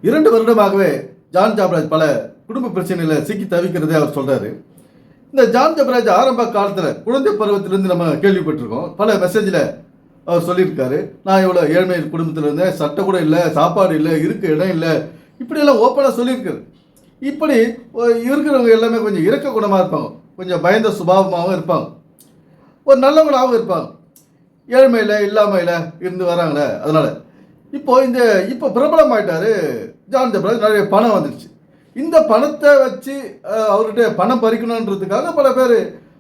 2 வருடமாகவே John Jebaraj பல குடும்ப பிரச்சனைகளை சிக்கி தவிக்கிறதே அவர் சொல்றாரு. இந்த ஜான் ஜபராஜ் ஆரம்ப காலத்தில் குழந்தை பருவத்திலிருந்து நம்ம கேள்விப்பட்டிருக்கோம். பல மெசேஜில் அவர் சொல்லியிருக்காரு, நான் இவ்வளோ ஏழ்மை குடும்பத்தில் இருந்தேன், சட்டை கூட இல்லை, சாப்பாடு இல்லை, இருக்க இடம் இல்லை, இப்படியெல்லாம் ஓப்பனாக சொல்லியிருக்காரு. இப்படி இருக்கிறவங்க எல்லாமே கொஞ்சம் இரக்க குணமாக இருப்பாங்க, கொஞ்சம் பயந்த சுபாவமாகவும் இருப்பாங்க, ஒரு நல்லவங்களாகவும் இருப்பாங்க. ஏழ்மையில் இல்லாமையில் இருந்து வராங்களே. அதனால் இப்போ பிரபலமாயிட்டாரு ஜான் ஜபராஜ். நிறைய பணம் வந்துடுச்சு. இந்த பணத்தை வச்சு அவர்கிட்ட பணம் பறிக்கணுன்றதுக்காக பல பேர்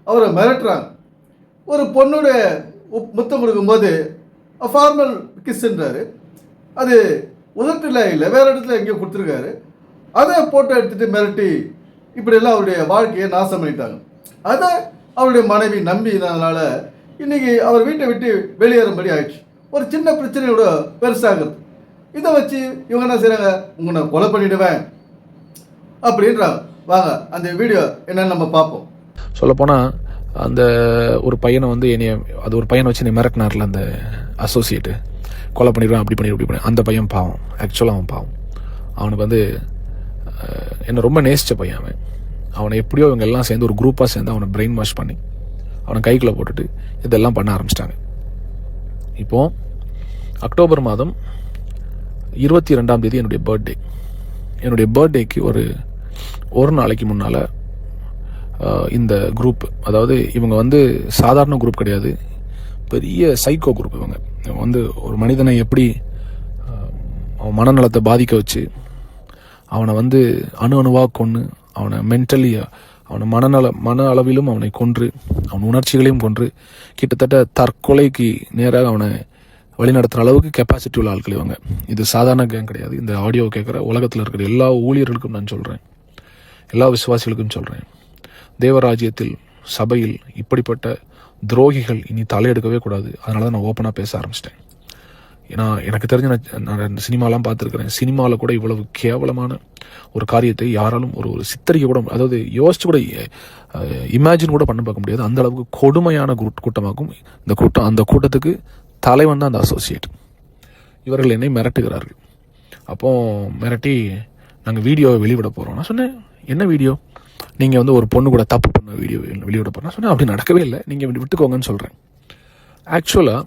அவரை மிரட்டுறாங்க. ஒரு பொண்ணுடைய முத்தம் கொடுக்கும்போது ஃபார்மல் கிஸ்ன்றாரு, அது உதட்டில் இல்லை வேறு இடத்துல எங்கேயோ கொடுத்துருக்காரு. அதை ஃபோட்டோ எடுத்துகிட்டு மிரட்டி இப்படியெல்லாம் அவருடைய வாழ்க்கையை நாசம் பண்ணிட்டாங்க. அதை அவருடைய மனைவி நம்பினதுனால இன்றைக்கி அவர் வீட்டை விட்டு வெளியேறும்படி ஆயிடுச்சு. ஒரு சின்ன பிரச்சனையோட பெருசாகிறது. இதை வச்சு இவங்க என்ன செய்கிறாங்க, உங்களை நான் கொலை பண்ணிவிடுவேன் அப்படின்றாங்க. வாங்க அந்த வீடியோ என்னன்னு நம்ம பார்ப்போம். சொல்லப்போனால் அந்த ஒரு பையனை வந்து அது ஒரு பையனை வச்சு நீ மிரட்டினார்ல, அந்த அசோசியேட்டு, கொலை பண்ணிடுவேன் அப்படி பண்ணி அந்த பையன் பாவம். ஆக்சுவலாக அவன் பாவம். அவனுக்கு வந்து என்னை ரொம்ப நேசித்த பையன். அவனை எப்படியோ இவங்க எல்லாம் சேர்ந்து ஒரு குரூப்பாக சேர்ந்து அவனை பிரெயின் வாஷ் பண்ணி அவனை கைக்குள்ளே போட்டுட்டு இதெல்லாம் பண்ண ஆரம்பிச்சிட்டாங்க. இப்போது அக்டோபர் மாதம் 22ஆம் தேதி என்னுடைய பர்த்டேக்கு ஒரு நாளைக்கு முன்னால் இந்த குரூப், அதாவது இவங்க வந்து சாதாரண குரூப் கிடையாது, பெரிய சைக்கோ குரூப். இவங்க வந்து ஒரு மனிதனை எப்படி அவன் மனநலத்தை பாதிக்க வச்சு அவனை வந்து அணுவாக கொன்று அவனை மென்டலி அவனை மன அளவிலும் அவனை கொன்று அவன் உணர்ச்சிகளையும் கொன்று கிட்டத்தட்ட தற்கொலைக்கு நேராக அவனை வழிநடத்துகிற அளவுக்கு கெப்பாசிட்டி உள்ள ஆட்கள் இவங்க. இது சாதாரண கேங் கிடையாது. இந்த ஆடியோ கேட்குற உலகத்தில் இருக்கிற எல்லா ஊழியர்களுக்கும் நான் சொல்கிறேன், எல்லா விசுவாசிகளுக்கும் சொல்கிறேன், தேவராஜ்யத்தில் சபையில் இப்படிப்பட்ட துரோகிகள் இனி தலையெடுக்கவே கூடாது. அதனால தான் நான் ஓப்பனாக பேச ஆரம்பிச்சிட்டேன். ஏன்னா எனக்கு தெரிஞ்ச நான் சினிமாலாம் பார்த்துருக்கிறேன். சினிமாவில் கூட இவ்வளவு கேவலமான ஒரு காரியத்தை யாராலும் ஒரு சித்தரிக்க கூட, அதாவது யோசிச்சு கூட இமேஜின் கூட பண்ண பார்க்க முடியாது. அந்த அளவுக்கு கொடுமையான கூட்டமாகும் இந்த கூட்டம். அந்த கூட்டத்துக்கு தலைவன் தான் அந்த அசோசியேட். இவர்கள் என்னை மிரட்டுகிறார்கள். அப்போ மிரட்டி நாங்கள் வீடியோவை வெளிவிட போகிறோம். நான் சொன்னேன், என்ன வீடியோ? நீங்கள் வந்து ஒரு பொண்ணு கூட தப்பு பண்ண வீடியோ வெளியிட போகிறேன். நான் சொன்னேன், அப்படி நடக்கவே இல்லை, நீங்கள் விட்டுக்கோங்கன்னு சொல்கிறேன். ஆக்சுவலாக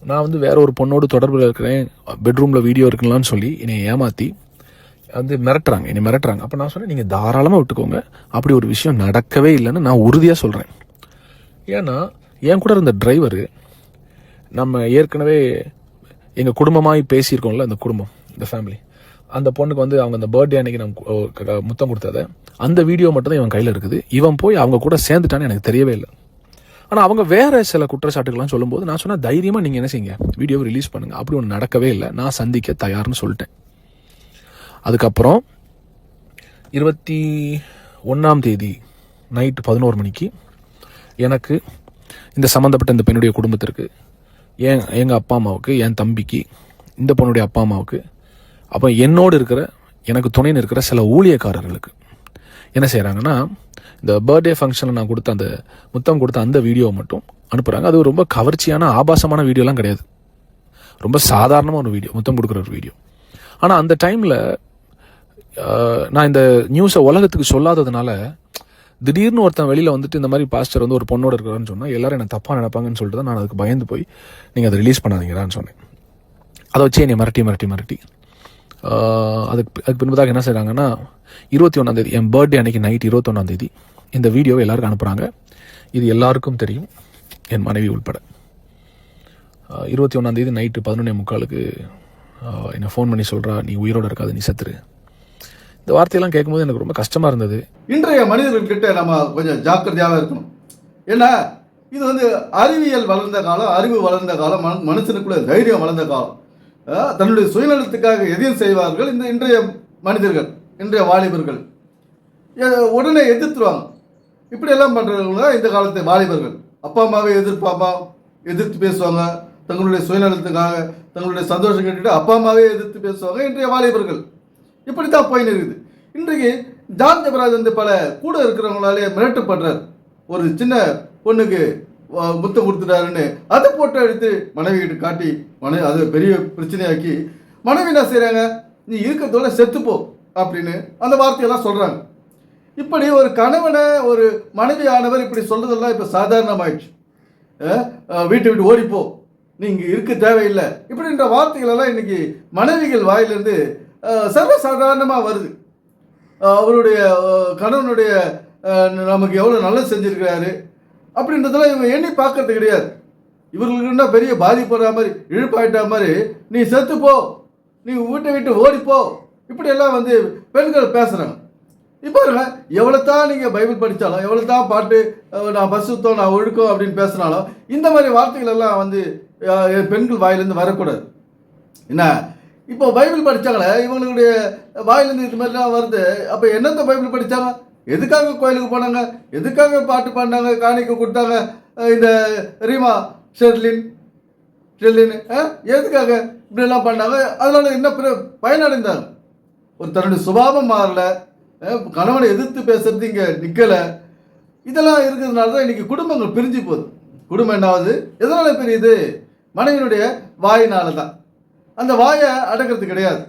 நான் வந்து வேற ஒரு பொண்ணோடு தொடர்பில் இருக்கிறேன், பெட்ரூமில் வீடியோ இருக்குங்களான்னு சொல்லி என்னை ஏமாற்றி வந்து மிரட்டுறாங்க. அப்போ நான் சொன்னேன், நீங்கள் தாராளமாக விட்டுக்கோங்க, அப்படி ஒரு விஷயம் நடக்கவே இல்லைன்னு நான் உறுதியாக சொல்கிறேன். ஏன்னா என் கூட இருந்த டிரைவரு, நம்ம ஏற்கனவே எங்கள் குடும்பமாகி பேசியிருக்கோம்ல, அந்த குடும்பம், இந்த ஃபேமிலி, அந்த பொண்ணுக்கு வந்து அவங்க அந்த பர்த்டே அன்னைக்கு நம்ம முத்தம் கொடுத்ததை அந்த வீடியோ மட்டும் தான் இவன் கையில் இருக்குது. இவன் போய் அவங்க கூட சேர்ந்துட்டான்னு எனக்கு தெரியவே இல்லை. ஆனால் அவங்க வேற சில குற்றச்சாட்டுகள்லாம் சொல்லும்போது நான் சொன்னால், தைரியமாக நீங்கள் என்ன செய்யுங்க, வீடியோவை ரிலீஸ் பண்ணுங்கள். அப்படி ஒன்று நடக்கவே இல்லை, நான் சந்திக்க தயார்னு சொல்லிட்டேன். அதுக்கப்புறம் 21ஆம் தேதி நைட்டு 11 மணிக்கு எனக்கு இந்த சம்மந்தப்பட்ட இந்த பெண்ணுடைய குடும்பத்திற்கு, எங்கள் அப்பா அம்மாவுக்கு, என் தம்பிக்கு, இந்த பொண்ணுடைய அப்பா அம்மாவுக்கு, அப்போ என்னோடு இருக்கிற எனக்கு துணைன்னு இருக்கிற சில ஊழியக்காரர்களுக்கு என்ன செய்கிறாங்கன்னா, இந்த பர்த்டே ஃபங்க்ஷனில் நான் கொடுத்த அந்த முத்தம் கொடுத்த அந்த வீடியோவை மட்டும் அனுப்புகிறாங்க. அது ரொம்ப கவர்ச்சியான ஆபாசமான வீடியோலாம் கிடையாது, ரொம்ப சாதாரணமாக ஒரு வீடியோ, முத்தம் கொடுக்குற ஒரு வீடியோ. ஆனால் அந்த டைமில் நான் இந்த நியூஸை உலகத்துக்கு சொல்லாததுனால திடீர்னு ஒருத்தன் வெளியில் வந்துட்டு இந்த மாதிரி பாஸ்டர் வந்து ஒரு பொண்ணோடு இருக்கிறான்னு சொன்னால் எல்லாரும் என்னை தப்பாக நினைப்பாங்கன்னு சொல்லிட்டு தான் நான் அதுக்கு பயந்து போய் நீங்கள் அதை ரிலீஸ் பண்ணாதீங்கடான்னு சொன்னேன். அதை வச்சு என்னை மிரட்டி அதுக்கு பின்பதாக என்ன செய்கிறாங்கன்னா, 21ஆம் தேதி என் பர்த்டே அன்னைக்கு நைட் 21ஆம் தேதி இந்த வீடியோவை எல்லாருக்கும் அனுப்புகிறாங்க. இது எல்லாருக்கும் தெரியும், என் மனைவி உள்பட. 21ஆம் தேதி நைட்டு 11:45 என்னை ஃபோன் பண்ணி சொல்கிறா, நீ உயிரோடு இருக்காது, நீ செத்துரு. இந்த வார்த்தையெல்லாம் கேட்கும்போது எனக்கு ரொம்ப கஷ்டமாக இருந்தது. இன்றைய மனிதர்கள்கிட்ட நம்ம கொஞ்சம் ஜாக்கிரதையாக இருக்கணும். ஏன்னா இது வந்து அறிவியல் வளர்ந்த காலம், அறிவு வளர்ந்த காலம், மனுஷனுக்குள்ள தைரியம் வளர்ந்த காலம். தன்னுடைய சுயநலத்துக்காக எதையும் செய்வார்கள் இந்த இன்றைய மனிதர்கள், இன்றைய வாலிபர்கள். உடனே எதிர்த்துருவாங்க. இப்படியெல்லாம் பண்ணுறவங்க இந்த காலத்து வாலிபர்கள். அப்பா அம்மாவை எதிர்த்து பேசுவாங்க. தங்களுடைய சுயநலத்துக்காக, தங்களுடைய சந்தோஷம் கேட்டுட்டு அப்பா அம்மாவே எதிர்த்து பேசுவாங்க இன்றைய வாலிபர்கள். இப்படித்தான் போயின்னு இருக்குது. இன்றைக்கு ஜான் ஜபராஜ் வந்து பல கூட இருக்கிறவங்களாலே மிரட்டப்படுறார். ஒரு சின்ன பொண்ணுக்கு முத்தம் கொடுத்துட்டாருன்னு அதை போட்டோ எடுத்து மனைவி கிட்ட காட்டி அது பெரிய பிரச்சனையாக்கி மனைவி என்ன செய்கிறாங்க, நீ இருக்கிறதோட செத்துப்போ அப்படின்னு அந்த வார்த்தையெல்லாம் சொல்கிறாங்க. இப்படி ஒரு கணவனை ஒரு மனைவியானவர் இப்படி சொல்கிறதெல்லாம் இப்போ சாதாரணமாயிடுச்சு. வீட்டை விட்டு ஓடிப்போ, நீ இங்கே இருக்க தேவையில்லை இப்படின்ற வார்த்தைகளெல்லாம் இன்றைக்கி மனைவிகள் வாயிலிருந்து சர்வசாதாரணமாக வருது. அவருடைய கணவனுடைய நமக்கு எவ்வளோ நல்லது செஞ்சுருக்கிறாரு அப்படின்றதெல்லாம் இவங்க எண்ணி பார்க்கறது கிடையாது. இவர்களுக்கு என்ன பெரிய பாதிப்படுற மாதிரி இழுப்பாயிட்ட மாதிரி நீ செத்துப்போ, நீ வீட்டை விட்டு ஓடிப்போ இப்படியெல்லாம் வந்து பெண்கள் பேசுகிறாங்க. இப்போ எவ்வளோ தான் நீங்கள் பைபிள் படித்தாலும், எவ்வளோ தான் பாட்டு நான் பசுத்தோம் நான் ஒழுக்கம் அப்படின்னு பேசினாலும் இந்த மாதிரி வார்த்தைகள் எல்லாம் வந்து பெண்கள் வாயிலேருந்து வரக்கூடாது. என்ன இப்போ பைபிள் படித்தாங்களே இவங்களுடைய வாயிலேருந்து இது மாதிரிலாம் வருது. அப்போ என்னென்ன பைபிள் படித்தாங்க, எதுக்காக கோயிலுக்கு போனாங்க, எதுக்காக பாட்டு பாடினாங்க, காணிக்க கொடுத்தாங்க, இந்த ரீமா ஷெர்லின் எதுக்காக இப்படியெல்லாம் பண்ணாங்க, அதனால் என்ன பயனடைந்தாங்க. ஒரு தன்னுடைய சுபாவம் மாறல, கணவனை எதிர்த்து பேசுறது இங்கே நிற்கலை. இதெல்லாம் இருக்கிறதுனால தான் இன்றைக்கி குடும்பங்கள் பிரிஞ்சு போகுது. குடும்பம் என்னாவது எதனால் பிரியுது, மனைவியினுடைய வாயினால தான். அந்த வாயை அடக்கிறது கிடையாது,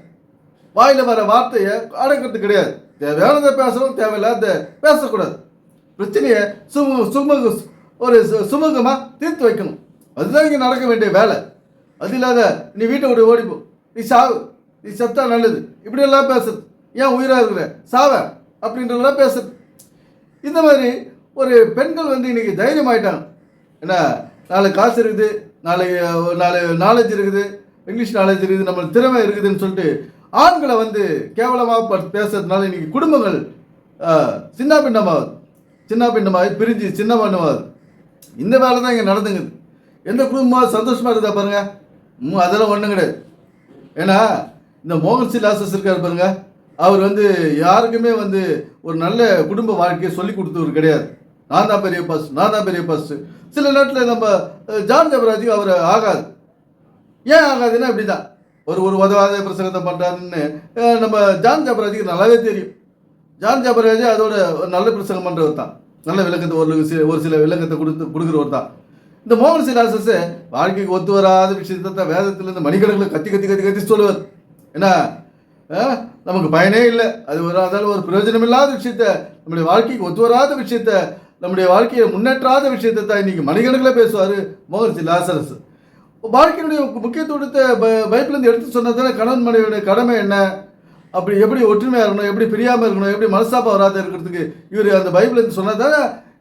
வாயில் வர வார்த்தையை அடக்கிறது கிடையாது. தேவையானதை பேசணும், தேவையில்லாத பேசக்கூடாது. பிரச்சனையை சுமூகமாக தீர்த்து வைக்கணும். அதுதான் இங்கே நடக்க வேண்டிய வேலை. அது இல்லாத நீ வீட்டை விட்டு ஓடிப்போ, நீ சாவு, நீ செத்தா நல்லது இப்படியெல்லாம் பேசுறது, ஏன் உயிராக இருக்கிற சாவ அப்படின்றதெல்லாம் பேசுறது. இந்த மாதிரி ஒரு பெண்கள் வந்து இன்றைக்கி தைரியமாயிட்டாங்க. ஏன்னா நாளை காசு இருக்குது, நாளை நாலேஜ் இருக்குது, இங்கிலீஷ் நாலேஜ் இருக்குது, நம்ம திறமை இருக்குதுன்னு சொல்லிட்டு ஆண்களை வந்து கேவலமாக பேசுறதுனால இன்றைக்கி குடும்பங்கள் சின்ன பின்னமாகுது, பிரிஞ்சு சின்ன பண்ணமாகுது. இந்த வேலை தான் இங்கே நடந்துங்குது. எந்த குடும்பமாக சந்தோஷமாக இருக்குதா பாருங்க, அதெல்லாம் ஒன்றும் கிடையாது. ஏன்னா இந்த மோகன் சி லாசஸ் இருக்கார் பாருங்க, அவர் வந்து யாருக்குமே வந்து ஒரு நல்ல குடும்ப வாழ்க்கையை சொல்லி கொடுத்தவர் கிடையாது. நான் தான் பெரிய பாஸ்ட். சில நேரத்தில் நம்ம ஜான் ஜபராஜுக்கு அவர் ஆகாது. ஏன் ஆகாதுன்னா இப்படி தான் ஒரு உதவாத பிரசங்கத்தை பண்ணுறாருன்னு நம்ம ஜான் ஜபராஜுக்கு நல்லாவே தெரியும். ஜான் ஜபராஜ் அதோட நல்ல பிரசங்கம் பண்ணுறவர் தான், நல்ல விளக்கத்தை ஒரு சில விளக்கத்தை கொடுக்குறவர் தான். இந்த மோகன் சி லாசஸ் வாழ்க்கைக்கு ஒத்து வராத விஷயத்தை தான் வேதத்திலேருந்து மணிக்கணக்கில் கத்தி சொல்லுவார். ஏன்னா நமக்கு பயனே இல்லை, அதால் ஒரு பிரயோஜனம் இல்லாத விஷயத்த, நம்முடைய வாழ்க்கைக்கு ஒத்து வராத விஷயத்த, நம்முடைய வாழ்க்கையை முன்னேற்றாத விஷயத்தை தான் இன்னைக்கு மணிக்கணக்கில் பேசுவார் மோகன் சி லாசஸ். வாழ்க்கையினுடைய முக்கியத்துவத்தை பைபிள்லேருந்து எடுத்து சொன்னதான கணவன் மனைவியுடைய கடமை என்ன, அப்படி எப்படி ஒற்றுமையாக இருக்கணும், எப்படி பிரியாமல் இருக்கணும், எப்படி மனசாப்பா வராத இருக்கிறதுக்கு இவர் அந்த பைபிள்லேருந்து சொன்னதால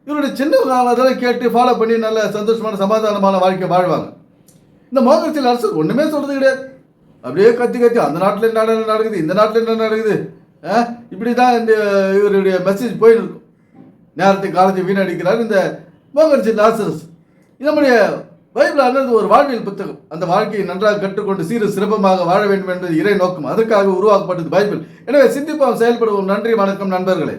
இவருடைய சின்ன அதெல்லாம் கேட்டு ஃபாலோ பண்ணி நல்ல சந்தோஷமான சமாதானமான வாழ்க்கை வாழ்வாங்க. இந்த மோகன் சி லாசஸ் ஒன்றுமே சொல்கிறது கிடையாது. அப்படியே கத்தி அந்த நாட்டில் என்ன நடக்குது, இந்த நாட்டில் என்ன நடக்குது, இப்படி தான் இந்த இவருடைய மெசேஜ் போயின்னு இருக்கும். நேரத்தை காலத்தை வீணடிக்கிறார் இந்த மோகன் சி லாசஸ். நம்முடைய பைபிள் ஒரு வாழ்வியல் புத்தகம். அந்த வாழ்க்கையை நன்றாக கற்றுக்கொண்டு சிறப்பமாக வாழ வேண்டும் என்பது இறை நோக்கம். அதற்காக உருவாக்கப்பட்டது பைபிள். எனவே சிந்திப்போம், செயல்படுவோம். நன்றி, வணக்கம் நண்பர்களே.